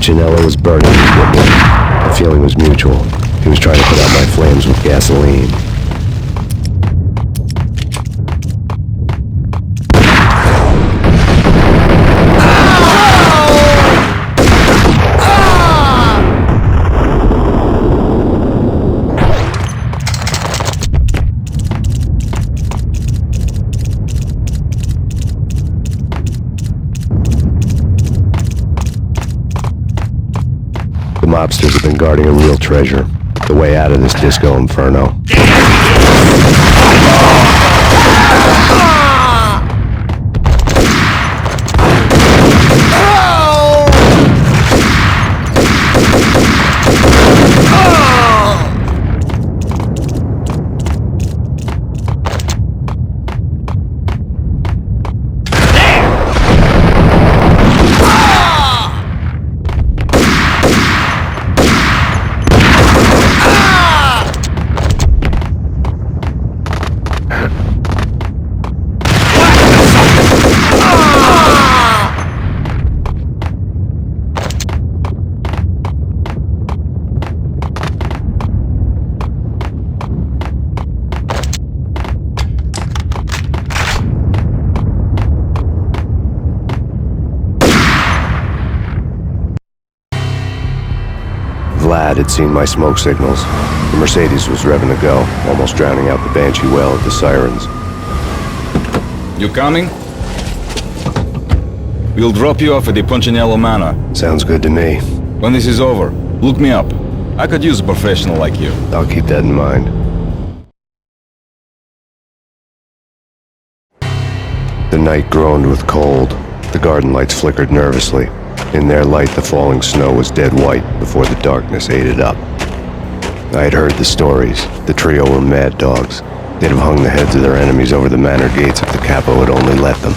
Punchinello was burning with me. The feeling was mutual. He was trying to put out my flames with gasoline. The mobsters have been guarding a real treasure. The way out of this disco inferno. Vlad had seen my smoke signals. The Mercedes was revving to go, almost drowning out the Banshee well of the sirens. You coming? We'll drop you off at the Punchinello Manor. Sounds good to me. When this is over, look me up. I could use a professional like you. I'll keep that in mind. The night groaned with cold. The garden lights flickered nervously. In their light, the falling snow was dead white before the darkness ate it up. I had heard the stories. The trio were mad dogs. They'd have hung the heads of their enemies over the manor gates if the capo had only let them.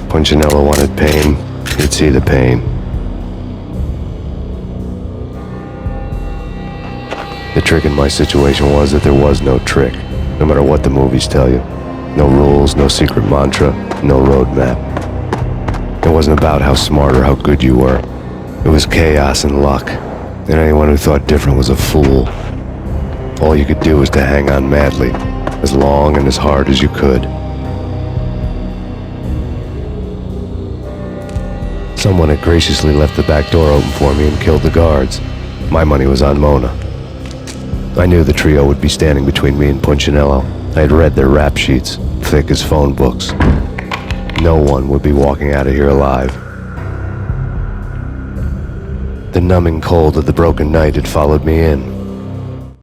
Punchinello wanted Payne. He'd see the pain. The trick in my situation was that there was no trick, no matter what the movies tell you. No rules, no secret mantra, no roadmap. It wasn't about how smart or how good you were. It was chaos and luck, and anyone who thought different was a fool. All you could do was to hang on madly, as long and as hard as you could. Someone had graciously left the back door open for me and killed the guards. My money was on Mona. I knew the trio would be standing between me and Punchinello. I had read their rap sheets, thick as phone books. No one would be walking out of here alive. The numbing cold of the broken night had followed me in.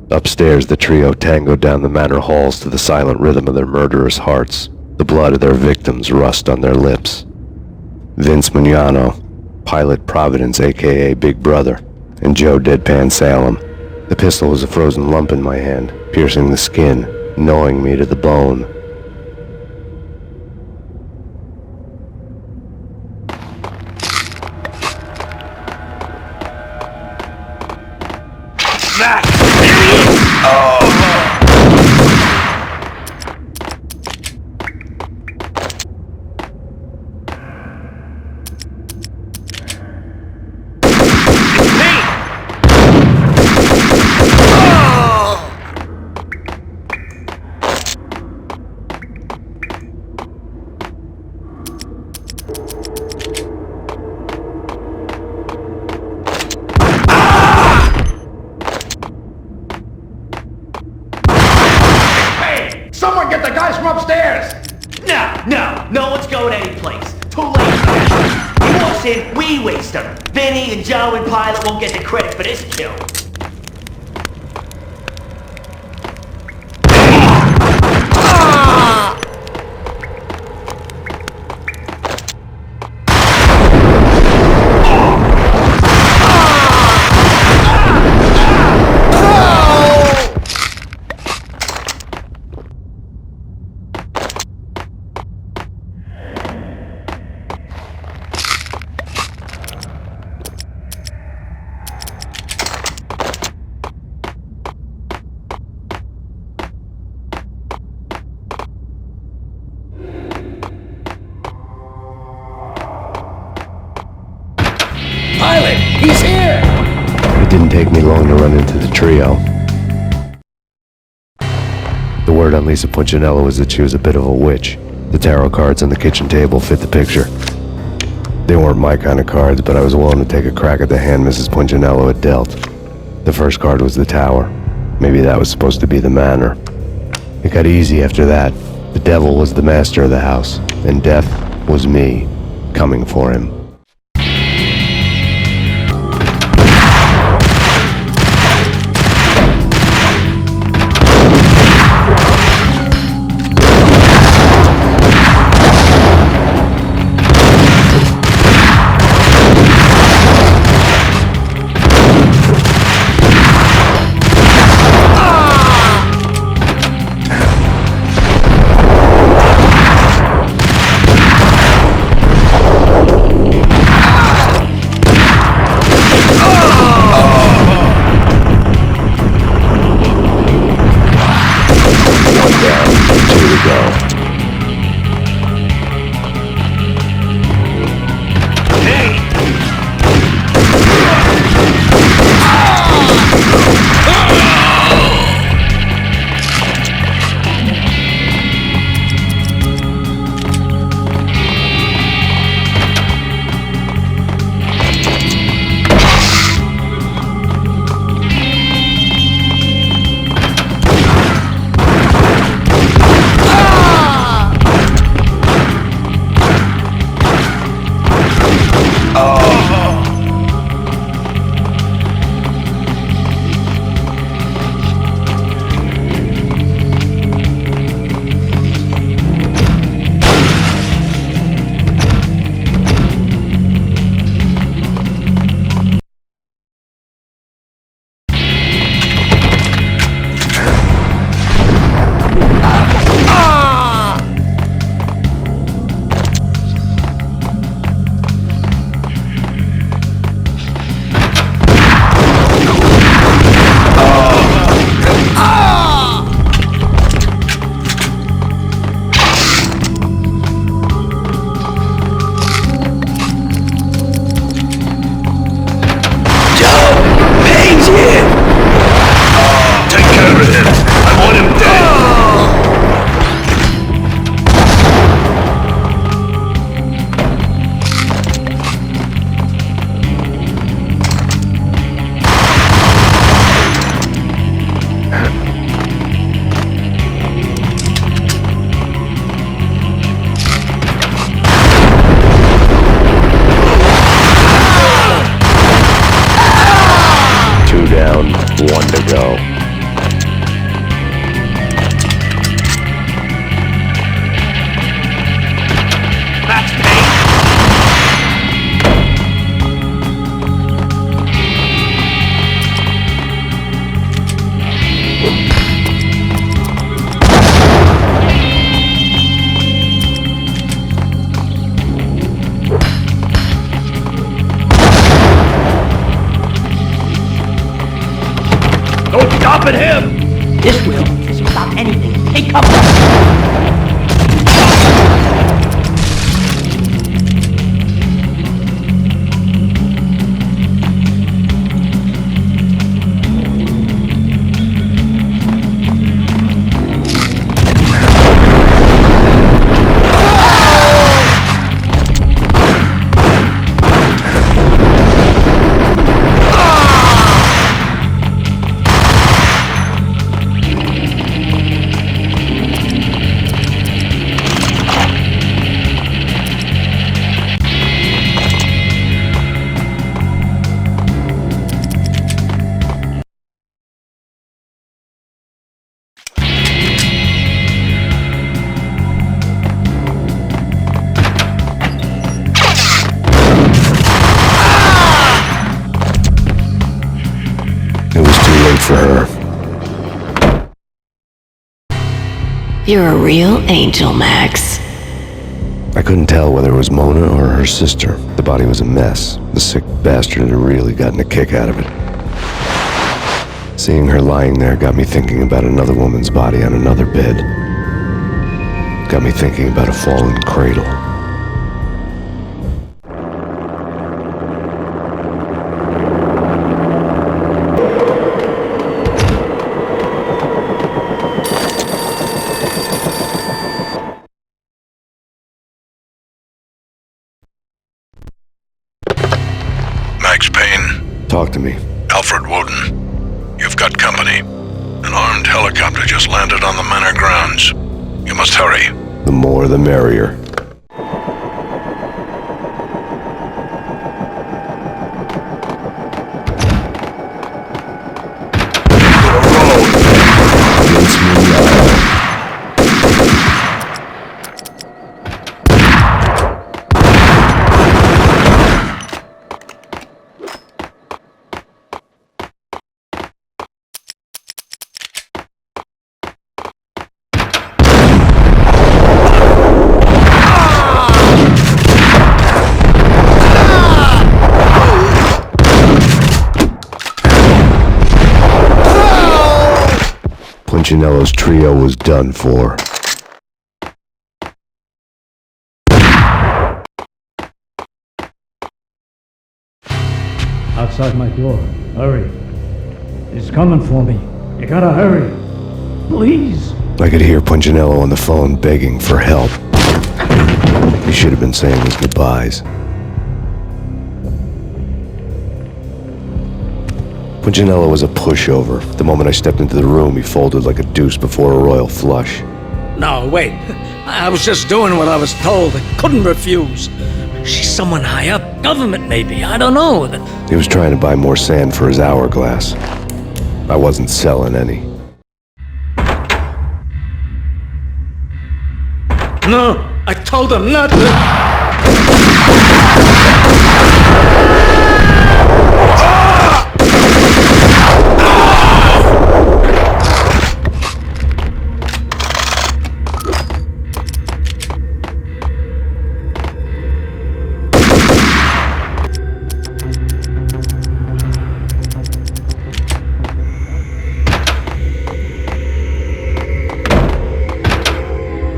Upstairs, the trio tangoed down the manor halls to the silent rhythm of their murderous hearts, the blood of their victims rust on their lips. Vince Mugnano, Pilot Providence aka Big Brother, and Joe Deadpan Salem. The pistol was a frozen lump in my hand, piercing the skin, gnawing me to the bone. Someone get the guys from upstairs! No one's going anyplace. Too late. He walks in, we waste him. Vinny and Joe and Pilot won't get the credit for this kill. He's here! It didn't take me long to run into the trio. The word on Lisa Punchinello was that she was a bit of a witch. The tarot cards on the kitchen table fit the picture. They weren't my kind of cards, but I was willing to take a crack at the hand Mrs. Punchinello had dealt. The first card was the tower. Maybe that was supposed to be the manor. It got easy after that. The devil was the master of the house, and death was me, coming for him. One to go. That's Payne. Don't stop at him! This will stop anything. Take cover. For her. You're a real angel, Max. I couldn't tell whether it was Mona or her sister. The body was a mess. The sick bastard had really gotten a kick out of it. Seeing her lying there got me thinking about another woman's body on another bed. Got me thinking about a fallen cradle. Talk to me. Alfred Woden, you've got company. An armed helicopter just landed on the manor grounds. You must hurry. The more the merrier. Punchinello's trio was done for. Outside my door. Hurry. He's coming for me. You gotta hurry. Please. I could hear Punchinello on the phone begging for help. He should have been saying his goodbyes. Punchinello was a pushover. The moment I stepped into the room, he folded like a deuce before a royal flush. No, wait. I was just doing what I was told. I couldn't refuse. She's someone high up. Government, maybe. I don't know. He was trying to buy more sand for his hourglass. I wasn't selling any. No, I told him not to.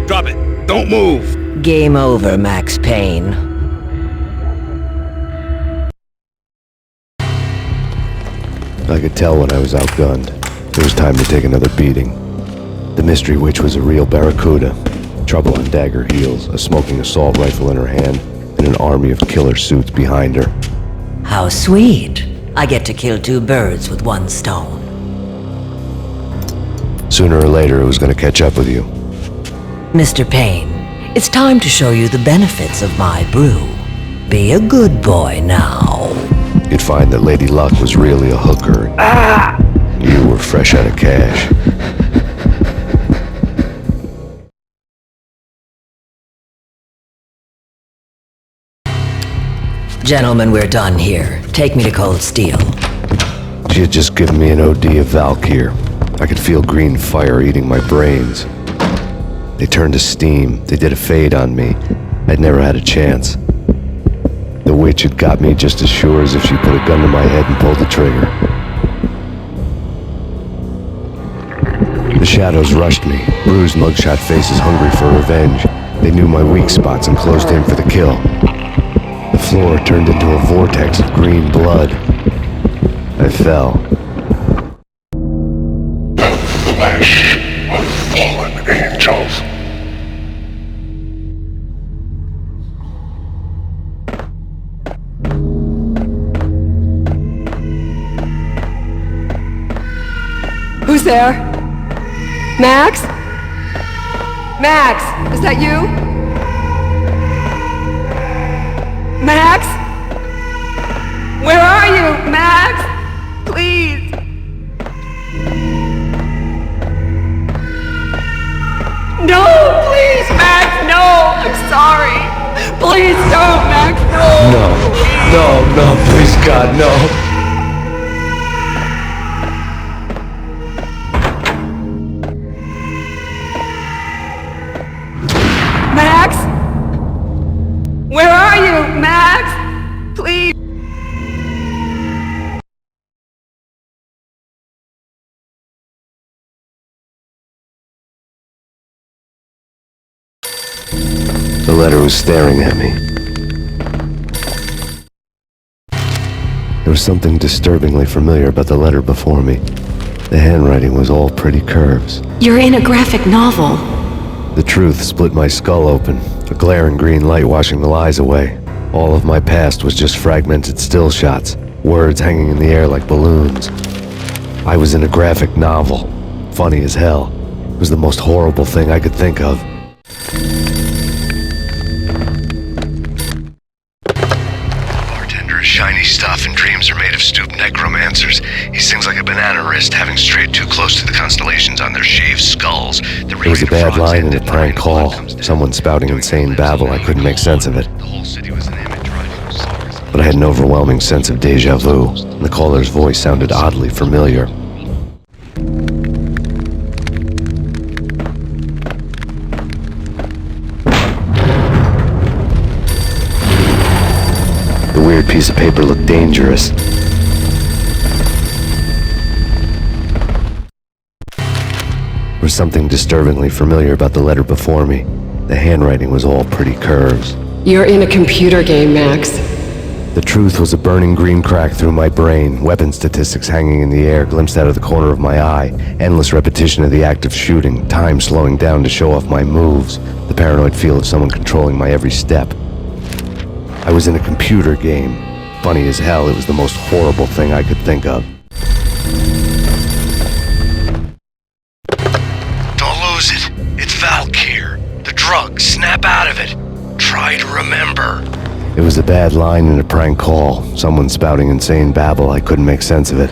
Drop it. Don't move. Game over, Max Payne. I could tell when I was outgunned. It was time to take another beating. The mystery witch was a real barracuda. Trouble on dagger heels, a smoking assault rifle in her hand, and an army of killer suits behind her. How sweet. I get to kill two birds with one stone. Sooner or later, it was going to catch up with you. Mr. Payne, it's time to show you the benefits of my brew. Be a good boy now. You'd find that Lady Luck was really a hooker. You were fresh out of cash. Gentlemen, we're done here. Take me to Cold Steel. She had just given me an OD of Valkyr. I could feel green fire eating my brains. They turned to steam. They did a fade on me. I'd never had a chance. The witch had got me just as sure as if she put a gun to my head and pulled the trigger. The shadows rushed me, bruised mugshot faces hungry for revenge. They knew my weak spots and closed in for the kill. The floor turned into a vortex of green blood. I fell. Flesh of fallen angels. Who's there? Max? Max, is that you? Max? Where are you, Max? Please. No, please, Max, no, I'm sorry. Please don't, Max, no. No, please God, no. Max? Where are you, Max? Please. The letter was staring at me. There was something disturbingly familiar about the letter before me. The handwriting was all pretty curves. You're in a graphic novel. The truth split my skull open, a glaring green light washing the lies away. All of my past was just fragmented still shots. words hanging in the air like balloons. I was in a graphic novel. Funny as hell. It was the most horrible thing I could think of. Bartender is shiny stuff and dreams are made of stooped necromancers. He sings like a banana wrist, having strayed too close to the constellations on their shaved skulls. It was a bad line in a prank call. Someone spouting insane babble. I couldn't make sense of it. But I had an overwhelming sense of déjà vu, and the caller's voice sounded oddly familiar. The weird piece of paper looked dangerous. There was something disturbingly familiar about the letter before me. The handwriting was all pretty curves. You're in a computer game, Max. The truth was a burning green crack through my brain, weapon statistics hanging in the air, glimpsed out of the corner of my eye, endless repetition of the act of shooting, time slowing down to show off my moves, the paranoid feel of someone controlling my every step. I was in a computer game. Funny as hell, it was the most horrible thing I could think of. Don't lose it. It's Valk here. The drug. Snap out of it. Try to remember. It was a bad line in a prank call. Someone spouting insane babble. I couldn't make sense of it.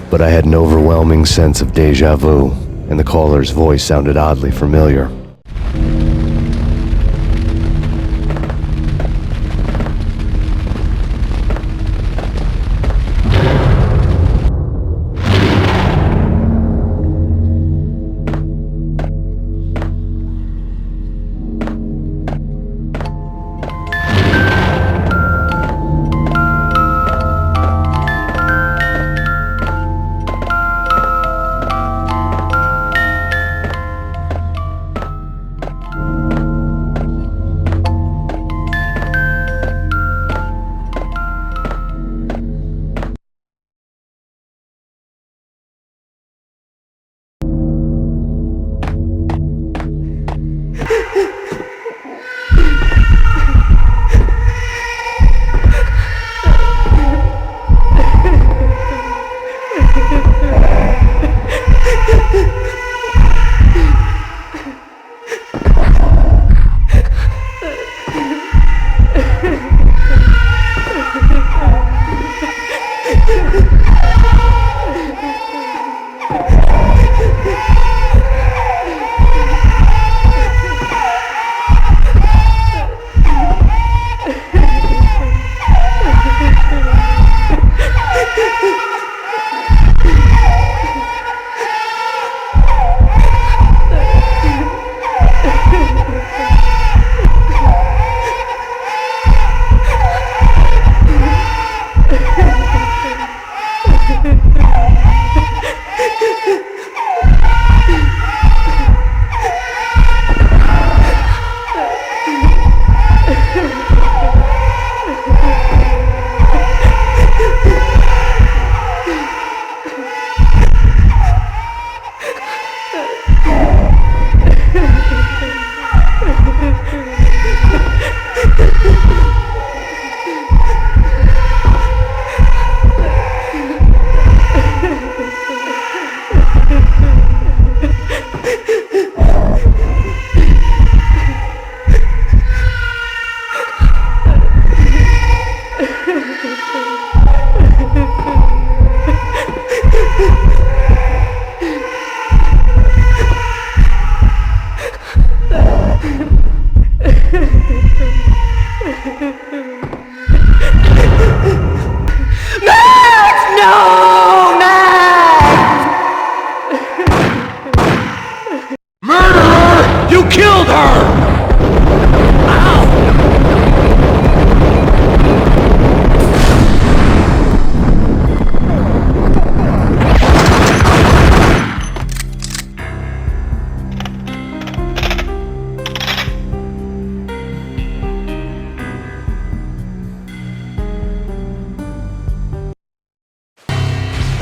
But I had an overwhelming sense of déjà vu, and the caller's voice sounded oddly familiar.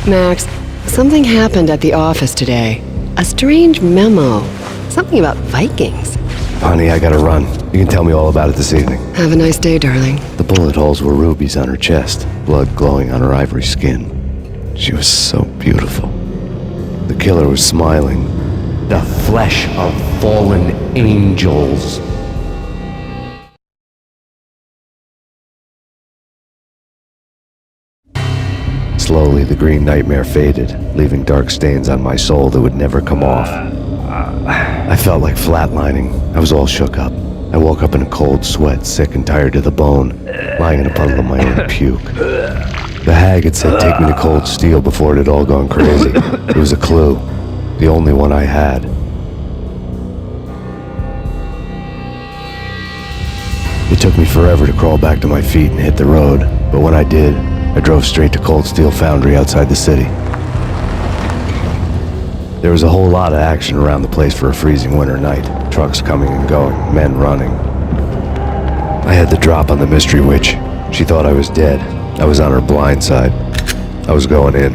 Max, something happened at the office today. A strange memo. Something about Vikings. Honey, I gotta run. You can tell me all about it this evening. Have a nice day, darling. The bullet holes were rubies on her chest, blood glowing on her ivory skin. She was so beautiful. The killer was smiling. The flesh of fallen angels. Slowly, the green nightmare faded, leaving dark stains on my soul that would never come off. I felt like flatlining. I was all shook up. I woke up in a cold sweat, sick and tired to the bone, lying in a puddle of my own puke. The hag had said take me to Cold Steel before it had all gone crazy. It was a clue, the only one I had. It took me forever to crawl back to my feet and hit the road, but when I did, I drove straight to Cold Steel Foundry outside the city. There was a whole lot of action around the place for a freezing winter night. Trucks coming and going, men running. I had the drop on the mystery witch. She thought I was dead. I was on her blind side. I was going in.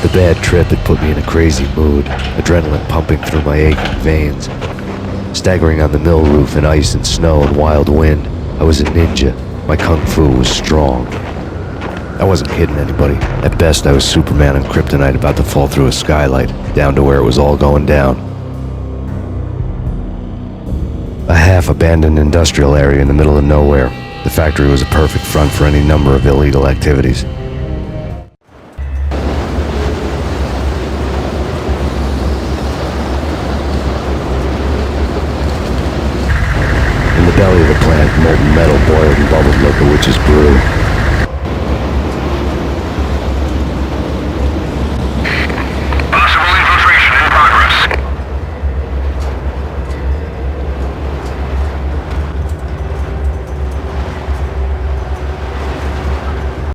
The bad trip had put me in a crazy mood, adrenaline pumping through my aching veins. Staggering on the mill roof in ice and snow and wild wind, I was a ninja. My kung fu was strong. I wasn't kidding anybody. At best, I was Superman on kryptonite about to fall through a skylight, down to where it was all going down. A half-abandoned industrial area in the middle of nowhere. The factory was a perfect front for any number of illegal activities. In the belly of the plant, molten metal boiled and bubbled like a witch's brew.